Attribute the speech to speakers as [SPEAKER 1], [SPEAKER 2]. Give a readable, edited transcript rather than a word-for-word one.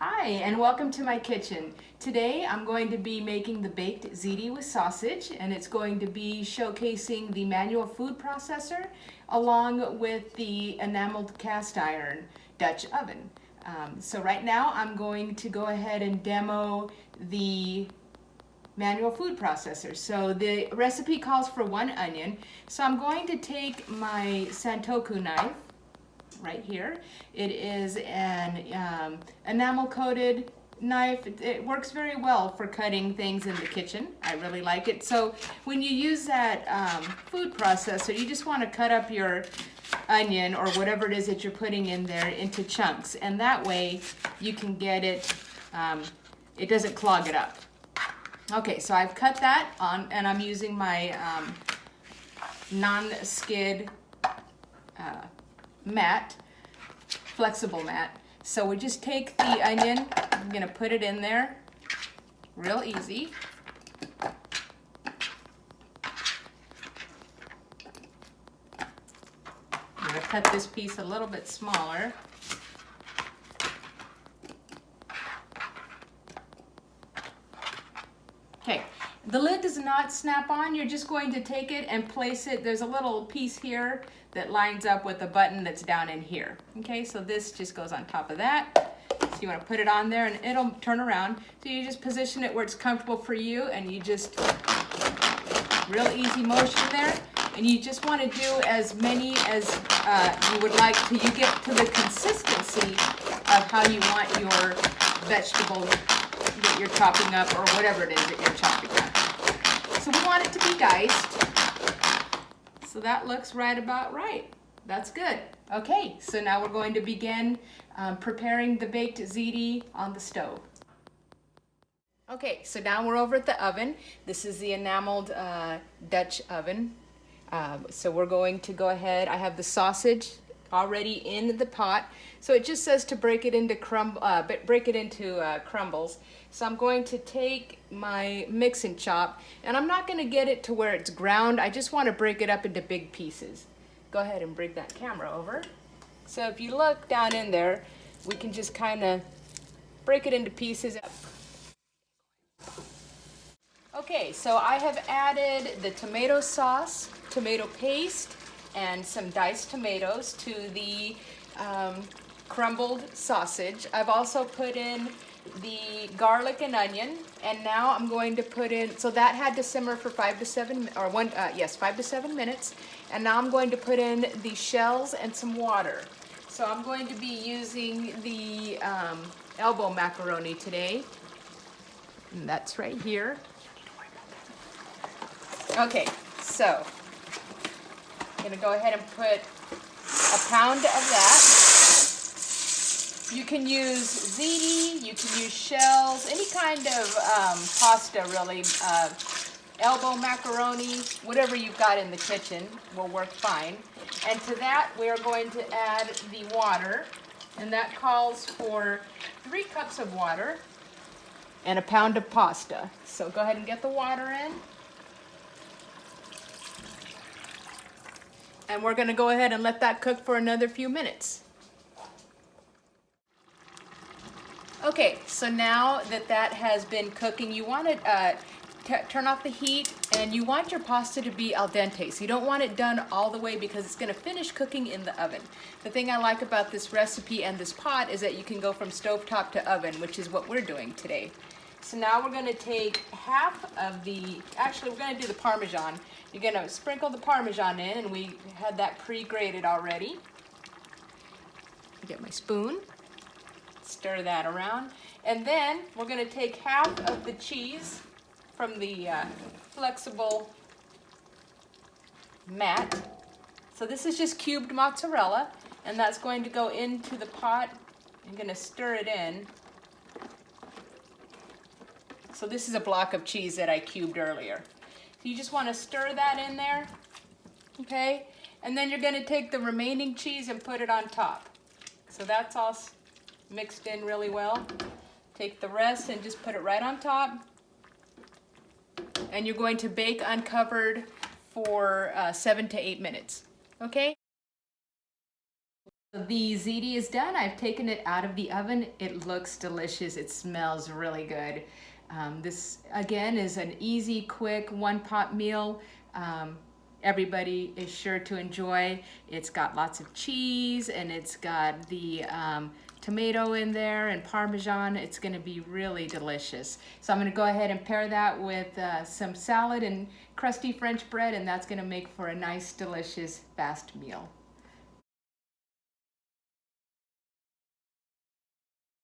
[SPEAKER 1] Hi, and welcome to my kitchen. Today I'm going to be making the baked ziti with sausage, and it's going to be showcasing the manual food processor along with the enameled cast iron Dutch oven. So right now I'm going to go ahead and demo the manual food processor. So the recipe calls for 1 onion. So I'm going to take my santoku knife right here. It is an enamel coated knife. It works very well for cutting things in the kitchen. I really like it. So when you use that food processor, you just want to cut up your onion or whatever it is that you're putting in there into chunks, and that way you can get it, it doesn't clog it up. Okay, so I've cut that on, and I'm using my non-skid mat, flexible mat. So we just take the onion, I'm gonna put it in there, real easy. I'm gonna cut this piece a little bit smaller. Okay, the lid does not snap on. You're just going to take it and place it. There's a little piece here that lines up with the button that's down in here. Okay, so this just goes on top of that. So you want to put it on there and it'll turn around. So you just position it where it's comfortable for you, and you just, real easy motion there. And you just want to do as many as you would like till you get to the consistency of how you want your vegetables that you're chopping up, or whatever it is that you're chopping up. So we want it to be diced. So that looks right about right. That's good. Okay, so now we're going to begin preparing the baked ziti on the stove. Okay, so now we're over at the oven. This is the enameled Dutch oven. So we're going to go ahead. I have the sausage already in the pot. So it just says to break it into crumbles. So I'm going to take my mix and chop, and I'm not going to get it to where it's ground. I just want to break it up into big pieces. Go ahead and bring that camera over. So if you look down in there, we can just kind of break it into pieces. Okay, so I have added the tomato sauce, tomato paste, and some diced tomatoes to the crumbled sausage. I've also put in the garlic and onion, and now I'm going to put in, so that had to simmer for 5 to 7 minutes, and now I'm going to put in the shells and some water. So I'm going to be using the elbow macaroni today, and that's right here. Okay, so I'm going to go ahead and put a pound of that. You can use ziti, you can use shells, any kind of pasta really. Elbow macaroni, whatever you've got in the kitchen will work fine. And to that we are going to add the water, and that calls for 3 cups of water and a pound of pasta. So go ahead and get the water in. And we're going to go ahead and let that cook for another few minutes. Okay, so now that that has been cooking, you want to turn off the heat, and you want your pasta to be al dente. So you don't want it done all the way, because it's going to finish cooking in the oven. The thing I like about this recipe and this pot is that you can go from stovetop to oven, which is what we're doing today. So now we're going to take half of the, actually we're going to do the Parmesan. You're going to sprinkle the Parmesan in, and we had that pre-grated already. Get my spoon, stir that around, and then we're going to take half of the cheese from the flexible mat. So this is just cubed mozzarella, and that's going to go into the pot. I'm going to stir it in. So this is a block of cheese that I cubed earlier. So you just want to stir that in there, okay? And then you're going to take the remaining cheese and put it on top. So that's all mixed in really well. Take the rest and just put it right on top. And you're going to bake uncovered for 7 to 8 minutes, okay? The ziti is done. I've taken it out of the oven. It looks delicious. It smells really good. This again is an easy, quick, one-pot meal. Everybody is sure to enjoy. It's got lots of cheese and it's got the tomato in there and Parmesan. It's gonna be really delicious. So I'm gonna go ahead and pair that with some salad and crusty French bread, and that's gonna make for a nice, delicious, fast meal.